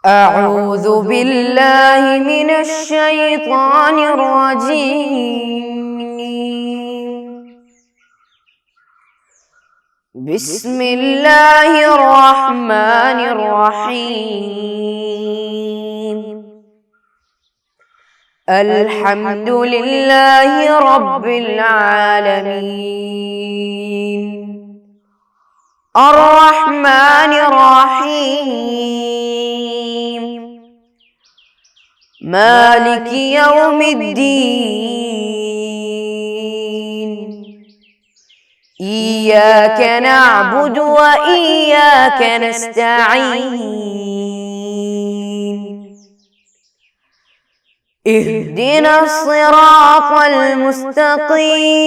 أعوذ بالله من الشيطان الرجيم. بسم الله الرحمن الرحيم. الحمد لله رب العالمين الرحمن الرحيم مالك يوم الدين إياك نعبد وإياك نستعين اهدنا الصراط المستقيم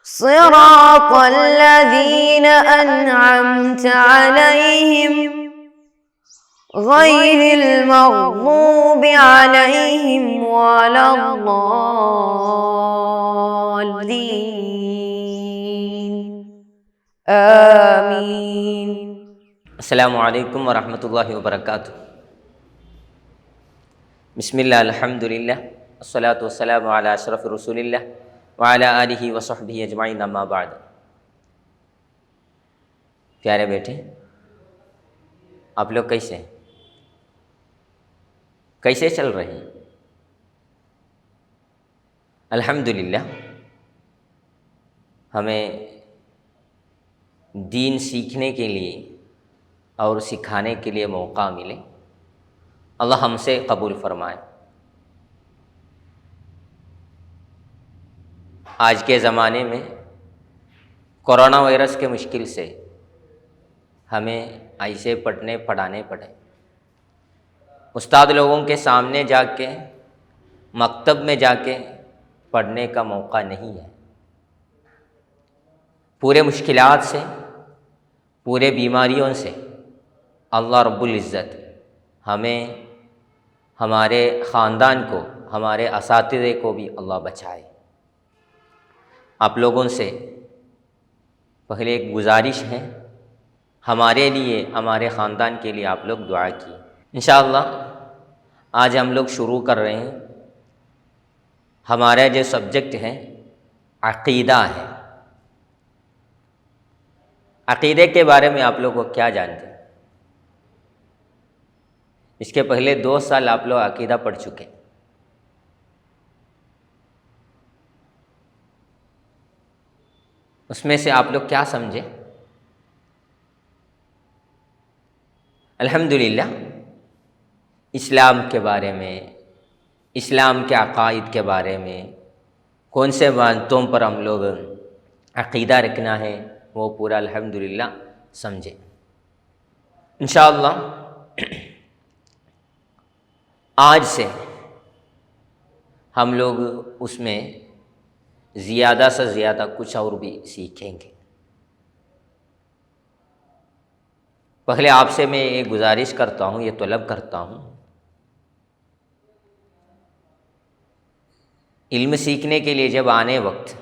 صراط الذين أنعمت عليهم غير المغضوب عليهم ولا الضالين آمين. السلام علیکم ورحمۃ اللہ وبرکاتہ. بسم اللہ الحمدللہ والصلاۃ والسلام علی اشرف رسول اللہ وعلی آلہ وصحبہ اجمعین اما بعد. پیارے بیٹے، آپ لوگ کیسے چل رہے ہیں؟ الحمدللہ ہمیں دین سیکھنے کے لیے اور سکھانے کے لیے موقع ملے، اللہ ہم سے قبول فرمائے. آج کے زمانے میں کورونا وائرس کے مشکل سے ہمیں ایسے پڑھانے پڑے. استاد لوگوں کے سامنے جا کے، مکتب میں جا کے پڑھنے کا موقع نہیں ہے. پورے مشکلات سے، پورے بیماریوں سے اللہ رب العزت ہمیں، ہمارے خاندان کو، ہمارے اساتذے کو بھی اللہ بچائے. آپ لوگوں سے پہلے ایک گزارش ہے، ہمارے لیے، ہمارے خاندان کے لیے آپ لوگ دعا کیے. انشاءاللہ آج ہم لوگ شروع کر رہے ہیں. ہمارا جو سبجیکٹ ہے عقیدہ ہے. عقیدے کے بارے میں آپ لوگ کو کیا جانتے ہیں؟ اس کے پہلے 2 سال آپ لوگ عقیدہ پڑھ چکے. اس میں سے آپ لوگ کیا سمجھے؟ الحمدللہ اسلام کے بارے میں، اسلام کے عقائد کے بارے میں، کون سے باتوں پر ہم لوگ عقیدہ رکھنا ہے، وہ پورا الحمدللہ سمجھے. انشاءاللہ آج سے ہم لوگ اس میں زیادہ سے زیادہ کچھ اور بھی سیکھیں گے. پہلے آپ سے میں یہ گزارش کرتا ہوں، یہ طلب کرتا ہوں، علم سیکھنے کے لیے جب آنے وقت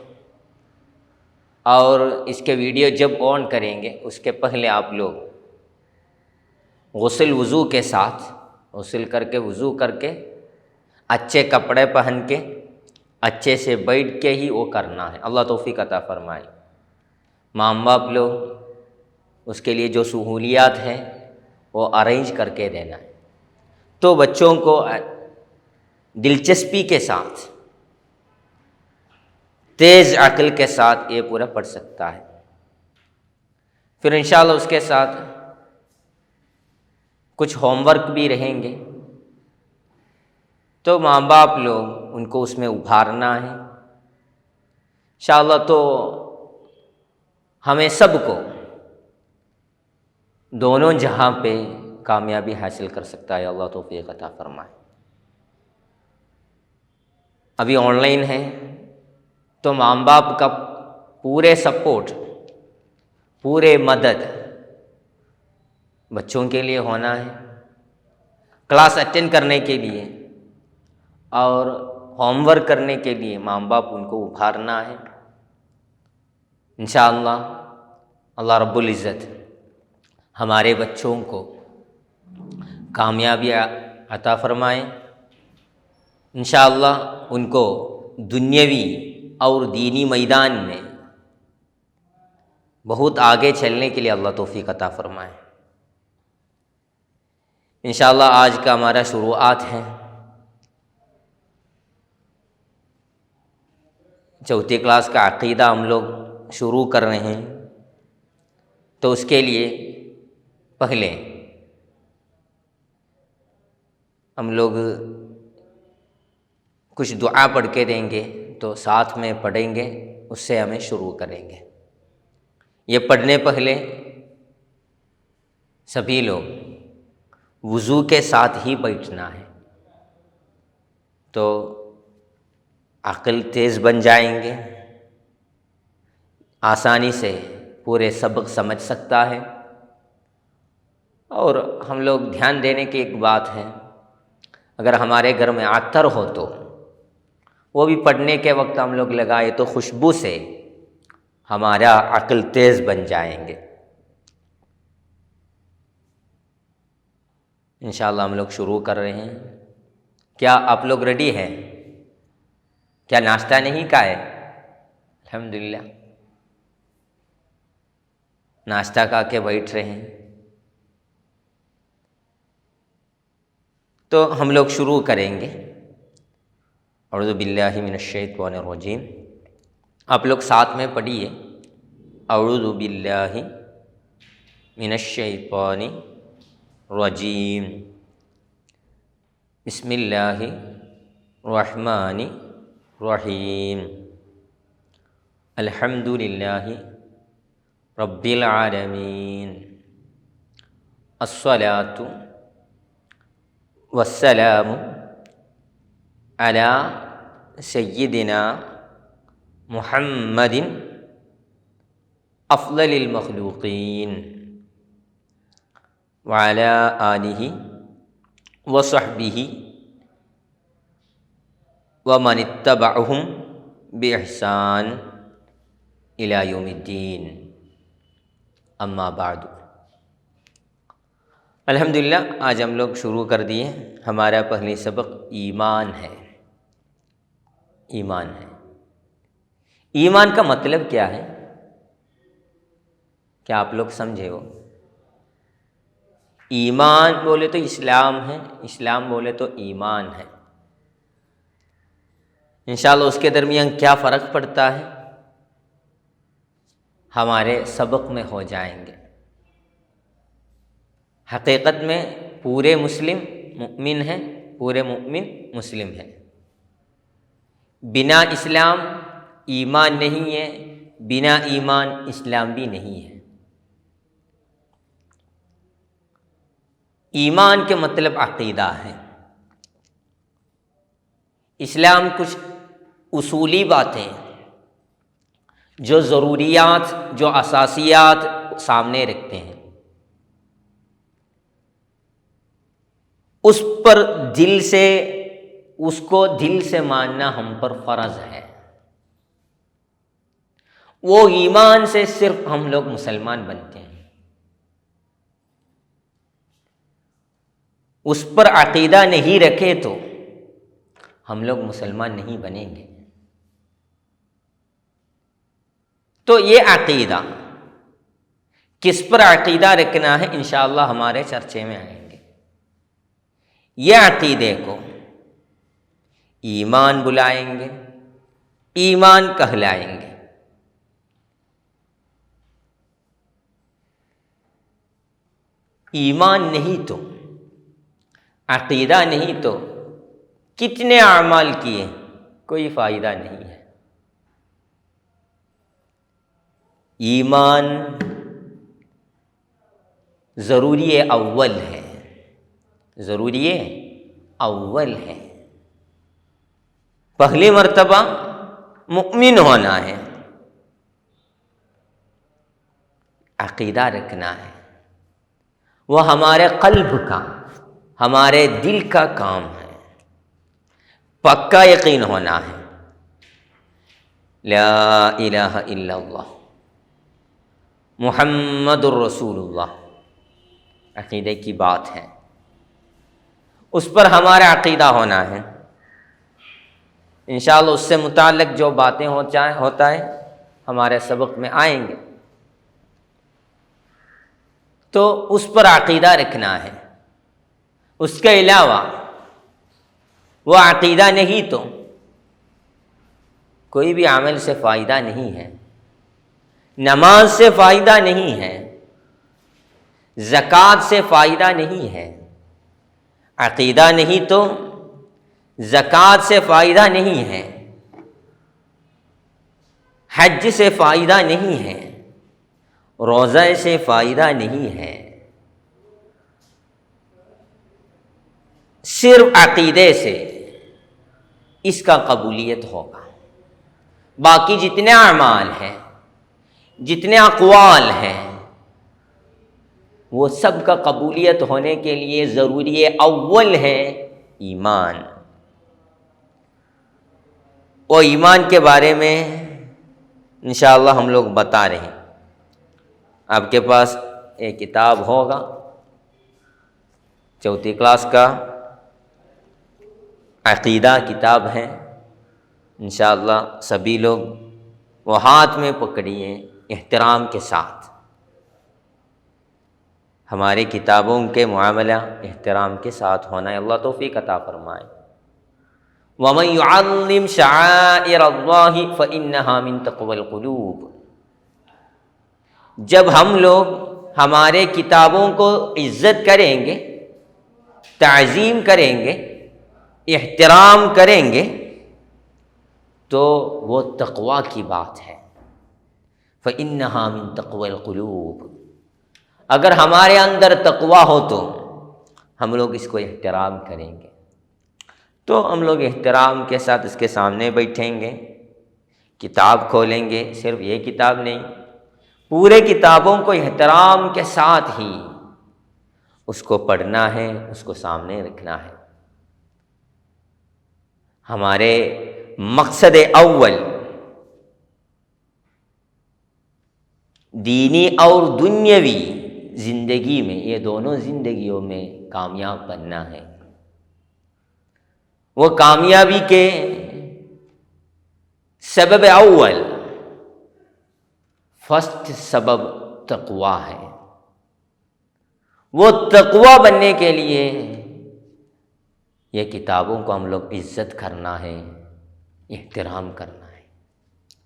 اور اس کے ویڈیو جب آن کریں گے، اس کے پہلے آپ لوگ وضو کے ساتھ غسل کر کے، وضو کر کے، اچھے کپڑے پہن کے، اچھے سے بیٹھ کے ہی وہ کرنا ہے. اللہ توفیق عطا فرمائے. ماں باپ لوگ اس کے لیے جو سہولیات ہیں وہ ارینج کر کے دینا ہے، تو بچوں کو دلچسپی کے ساتھ، تیز عقل کے ساتھ یہ پورا پڑھ سکتا ہے. پھر انشاءاللہ اس کے ساتھ کچھ ہوم ورک بھی رہیں گے، تو ماں باپ لوگ ان کو اس میں ابھارنا ہے انشاءاللہ. تو ہمیں سب کو دونوں جہاں پہ کامیابی حاصل کر سکتا ہے. اللہ توفیق عطا فرمائے. ابھی آن لائن ہے تو ماں باپ کا پورے سپورٹ، پورے مدد بچوں کے لیے ہونا ہے. کلاس اٹینڈ کرنے کے لیے اور ہوم ورک کرنے کے لیے ماں باپ ان کو ابھارنا ہے. انشاءاللہ اللہ رب العزت ہمارے بچوں کو کامیابی عطا فرمائیں، انشاءاللہ ان کو دنیاوی اور دینی میدان میں بہت آگے چلنے کے لیے اللہ توفیق عطا فرمائے۔ انشاءاللہ آج کا ہمارا شروعات ہے، چوتھی کلاس کا عقیدہ ہم لوگ شروع کر رہے ہیں، تو اس کے لیے پہلے ہم لوگ کچھ دعا پڑھ کے دیں گے، تو ساتھ میں پڑھیں گے، اس سے ہمیں شروع کریں گے۔ یہ پڑھنے پہلے سبھی لوگ وضو کے ساتھ ہی بیٹھنا ہے، تو عقل تیز بن جائیں گے، آسانی سے پورے سبق سمجھ سکتا ہے۔ اور ہم لوگ دھیان دینے کی ایک بات ہے، اگر ہمارے گھر میں عطر ہو تو وہ بھی پڑھنے کے وقت ہم لوگ لگائے تو خوشبو سے ہمارا عقل تیز بن جائیں گے۔ انشاءاللہ ہم لوگ شروع کر رہے ہیں۔ کیا آپ لوگ ریڈی ہیں؟ کیا ناشتہ نہیں کھا ہے؟ الحمدللہ ناشتہ کھا کے بیٹھ رہے ہیں، تو ہم لوگ شروع کریں گے۔ اعوذ باللہ من الشیطان الرجیم، آپ لوگ ساتھ میں پڑھیے، اعوذ باللہ من الشیطان الرجیم، بسم اللہ الرحمن الرحیم، الحمد للہ رب العالمین، الصلاۃ والسلام علی سیدنا محمد افضل المخلوقین وعلی آلہ وصحبہ ومن اتبعہم بإحسان الی یوم الدین، اما بعد۔ الحمدللہ آج ہم لوگ شروع کر دیے، ہمارا پہلی سبق ایمان ہے۔ ایمان ہے، ایمان کا مطلب کیا ہے؟ کیا آپ لوگ سمجھے ہو؟ ایمان بولے تو اسلام ہے، اسلام بولے تو ایمان ہے۔ انشاءاللہ اس کے درمیان کیا فرق پڑتا ہے ہمارے سبق میں ہو جائیں گے۔ حقیقت میں پورے مسلم مؤمن ہیں، پورے مؤمن مسلم ہیں۔ بنا اسلام ایمان نہیں ہے، بنا ایمان اسلام بھی نہیں ہے۔ ایمان کے مطلب عقیدہ ہے۔ اسلام کچھ اصولی باتیں جو ضروریات، جو اساسیات سامنے رکھتے ہیں، اس پر اس کو دل سے ماننا ہم پر فرض ہے۔ وہ ایمان سے صرف ہم لوگ مسلمان بنتے ہیں۔ اس پر عقیدہ نہیں رکھے تو ہم لوگ مسلمان نہیں بنیں گے۔ تو یہ عقیدہ کس پر عقیدہ رکھنا ہے، انشاءاللہ ہمارے چرچے میں آئیں گے۔ یہ عقیدے کو ایمان بلائیں گے، ایمان کہلائیں گے۔ ایمان نہیں تو، عقیدہ نہیں تو کتنے اعمال کیے، کوئی فائدہ نہیں ہے۔ ایمان ضروری اول ہے، ضروری اول ہے۔ پہلی مرتبہ مؤمن ہونا ہے، عقیدہ رکھنا ہے، وہ ہمارے قلب کا، ہمارے دل کا کام ہے۔ پکا یقین ہونا ہے، لا الہ الا اللہ محمد الرسول اللہ عقیدے کی بات ہے، اس پر ہمارا عقیدہ ہونا ہے۔ انشاءاللہ اس سے متعلق جو باتیں ہوتا ہے ہمارے سبق میں آئیں گے، تو اس پر عقیدہ رکھنا ہے۔ اس کے علاوہ وہ عقیدہ نہیں تو کوئی بھی عمل سے فائدہ نہیں ہے، نماز سے فائدہ نہیں ہے، زکوٰۃ سے فائدہ نہیں ہے، عقیدہ نہیں تو زکوٰۃ سے فائدہ نہیں ہے، حج سے فائدہ نہیں ہے، روزہ سے فائدہ نہیں ہے، صرف عقیدے سے اس کا قبولیت ہوگا۔ باقی جتنے اعمال ہیں، جتنے اقوال ہیں، وہ سب کا قبولیت ہونے کے لیے ضروری اول ہے ایمان۔ اور ایمان کے بارے میں انشاءاللہ ہم لوگ بتا رہے ہیں۔ آپ کے پاس ایک کتاب ہوگا، 4 کلاس کا عقیدہ کتاب ہے، انشاءاللہ سبھی لوگ وہ ہاتھ میں پکڑیے احترام کے ساتھ۔ ہماری کتابوں کے معاملہ احترام کے ساتھ ہونا ہے، اللہ توفیق عطا فرمائے۔ وَمَن يُعَظِّمْ شَعَائِرَ اللَّهِ فَإِنَّهَا مِن تَقْوَى الْقُلُوبِ۔ جب ہم لوگ ہمارے کتابوں کو عزت کریں گے، تعظیم کریں گے، احترام کریں گے، تو وہ تقویٰ کی بات ہے۔ فَإِنَّهَا مِن تَقْوَى الْقُلُوبِ۔ اگر ہمارے اندر تقویٰ ہو تو ہم لوگ اس کو احترام کریں گے، تو ہم لوگ احترام کے ساتھ اس کے سامنے بیٹھیں گے، کتاب کھولیں گے۔ صرف یہ کتاب نہیں، پورے کتابوں کو احترام کے ساتھ ہی اس کو پڑھنا ہے، اس کو سامنے رکھنا ہے۔ ہمارے مقصد اول دینی اور دنیاوی زندگی میں، یہ دونوں زندگیوں میں کامیاب بننا ہے۔ وہ کامیابی کے سبب اول، فرسٹ سبب تقویٰ ہے۔ وہ تقویٰ بننے کے لیے یہ کتابوں کو ہم لوگ عزت کرنا ہے، احترام کرنا ہے۔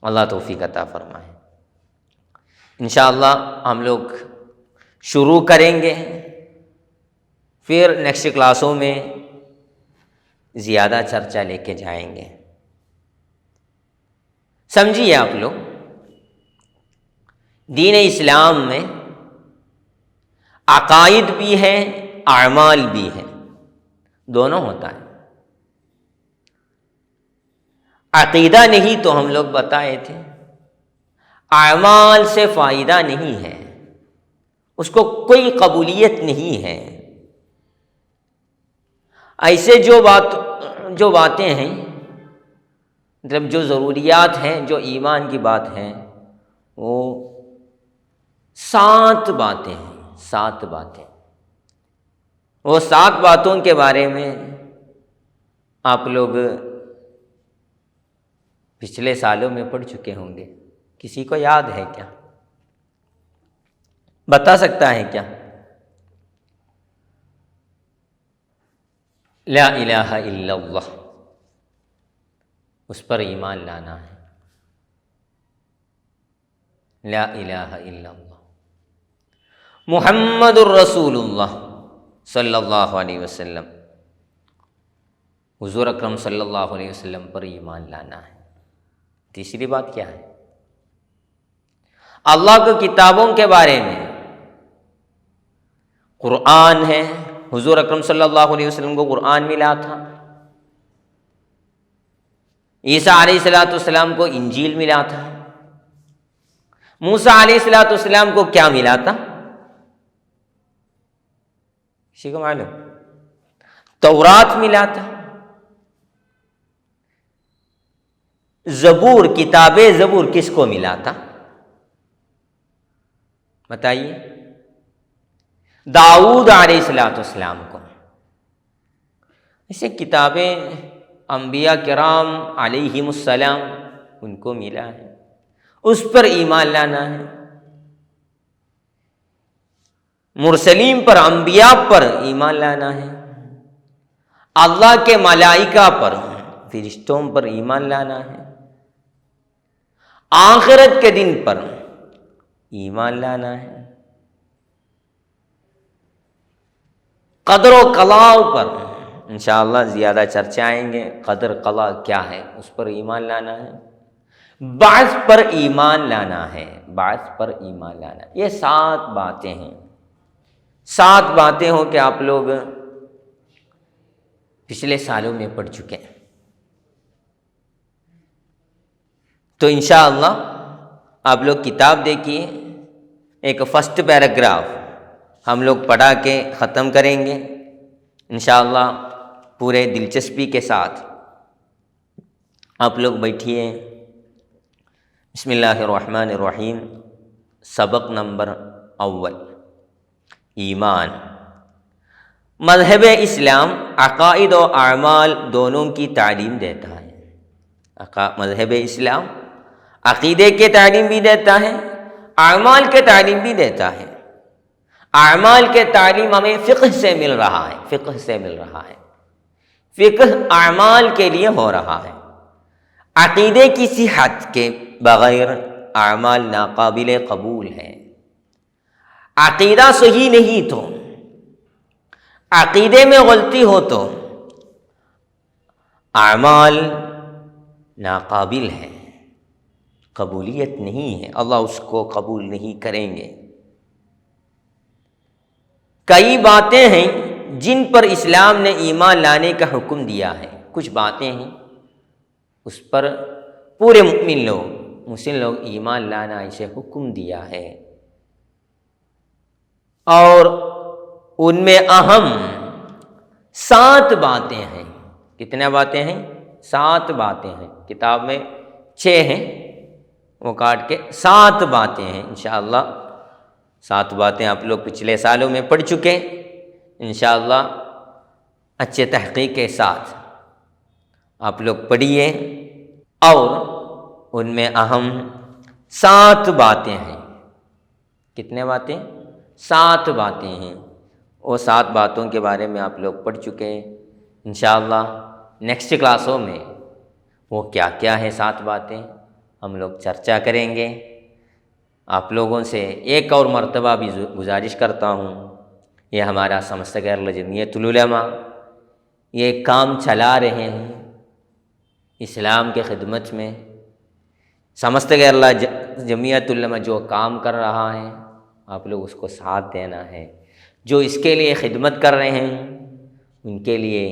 اللہ توفیق عطا فرمائے۔ انشاءاللہ ہم لوگ شروع کریں گے، پھر نیکسٹ کلاسوں میں زیادہ چرچا لے کے جائیں گے۔ سمجھیے آپ لوگ، دین اسلام میں عقائد بھی ہیں، اعمال بھی ہیں، دونوں ہوتا ہے۔ عقیدہ نہیں تو ہم لوگ بتائے تھے اعمال سے فائدہ نہیں ہے، اس کو کوئی قبولیت نہیں ہے۔ ایسے جو باتیں ہیں، مطلب جو ضروریات ہیں، جو ایمان کی بات ہیں، وہ 7 باتیں ہیں، 7 باتیں۔ وہ 7 باتوں کے بارے میں آپ لوگ پچھلے سالوں میں پڑھ چکے ہوں گے۔ کسی کو یاد ہے کیا؟ بتا سکتا ہے کیا؟ لا الہ الا اللہ، اس پر ایمان لانا ہے۔ لا الہ الا اللہ محمد الرسول اللہ صلی اللہ علیہ وسلم، حضور اکرم صلی اللہ علیہ وسلم پر ایمان لانا ہے۔ تیسری بات کیا ہے؟ اللہ کی کتابوں کے بارے میں، قرآن ہے، حضور اکرم صلی اللہ علیہ وسلم کو قرآن ملا تھا، عیسیٰ علیہ السلام کو انجیل ملا تھا، موسیٰ علیہ السلام کو کیا ملا تھا؟ کسی کو معلوم؟ تورات ملا تھا۔ زبور، کتاب زبور کس کو ملا تھا؟ بتائیے۔ داؤد علیہ السلام کو. ایسے کتابیں انبیاء کرام علیہم السلام ان کو ملا ہے، اس پر ایمان لانا ہے. مرسلین پر، انبیاء پر ایمان لانا ہے. اللہ کے ملائکہ پر، فرشتوں پر ایمان لانا ہے. آخرت کے دن پر ایمان لانا ہے. قدر و قضاء پر انشاءاللہ زیادہ چرچے آئیں گے. قدر قضاء کیا ہے اس پر ایمان لانا ہے. بعث پر ایمان لانا ہے. بعث پر ایمان لانا ہے. یہ 7 باتیں ہیں. 7 باتیں ہوں کہ آپ لوگ پچھلے سالوں میں پڑھ چکے ہیں. تو انشاءاللہ آپ لوگ کتاب دیکھیے. ایک فرسٹ پیراگراف ہم لوگ پڑھا کے ختم کریں گے انشاءاللہ پورے دلچسپی کے ساتھ. آپ لوگ بیٹھیے. بسم اللہ الرحمن الرحیم. سبق نمبر اول، ایمان. مذہب اسلام عقائد و اعمال دونوں کی تعلیم دیتا ہے. مذہب اسلام عقیدے کے تعلیم بھی دیتا ہے، اعمال کے تعلیم بھی دیتا ہے. اعمال کے تعلیم ہمیں فقہ سے مل رہا ہے. فقہ سے مل رہا ہے. فقہ اعمال کے لیے ہو رہا ہے. عقیدے کی صحت کے بغیر اعمال ناقابل قبول ہیں. عقیدہ صحیح نہیں تو، عقیدے میں غلطی ہو تو اعمال ناقابل ہیں، قبولیت نہیں ہے. اللہ اس کو قبول نہیں کریں گے. کئی باتیں ہیں جن پر اسلام نے ایمان لانے کا حکم دیا ہے. کچھ باتیں ہیں اس پر پورے مؤمن لوگ، مسلم لوگ ایمان لانا اسے حکم دیا ہے. اور ان میں اہم 7 باتیں ہیں. کتنے باتیں ہیں؟ 7 باتیں ہیں. کتاب میں 6 ہیں، وہ کاٹ کے 7 باتیں ہیں. انشاءاللہ 7 باتیں آپ لوگ پچھلے سالوں میں پڑھ چکے. انشاءاللہ اچھے تحقیق کے ساتھ آپ لوگ پڑھیے. اور ان میں اہم 7 باتیں ہیں. کتنے باتیں؟ 7 باتیں ہیں. وہ 7 باتوں کے بارے میں آپ لوگ پڑھ چکے ہیں. انشاءاللہ نیکسٹ کلاسوں میں وہ کیا کیا ہے 7 باتیں ہم لوگ چرچا کریں گے. آپ لوگوں سے ایک اور مرتبہ بھی گزارش کرتا ہوں، یہ ہمارا سمست کیرلا جمعیت العلماء یہ کام چلا رہے ہیں اسلام کے خدمت میں. سمست کیرلا جمعیت العلماء جو کام کر رہا ہے آپ لوگ اس کو ساتھ دینا ہے. جو اس کے لیے خدمت کر رہے ہیں ان کے لیے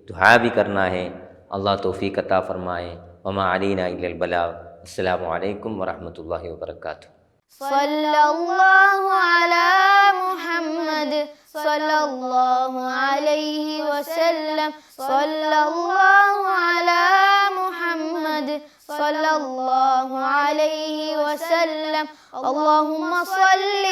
دعا بھی کرنا ہے. اللہ توفیق عطا فرمائے. وما علینا الا البلاغ. السلام علیکم ورحمۃ اللہ وبرکاتہ. صلی اللہ علی محمد صلی اللہ علیہ وسلم. صلی اللہ علی محمد صلی اللہ علیہ وسلم. اللہم صلی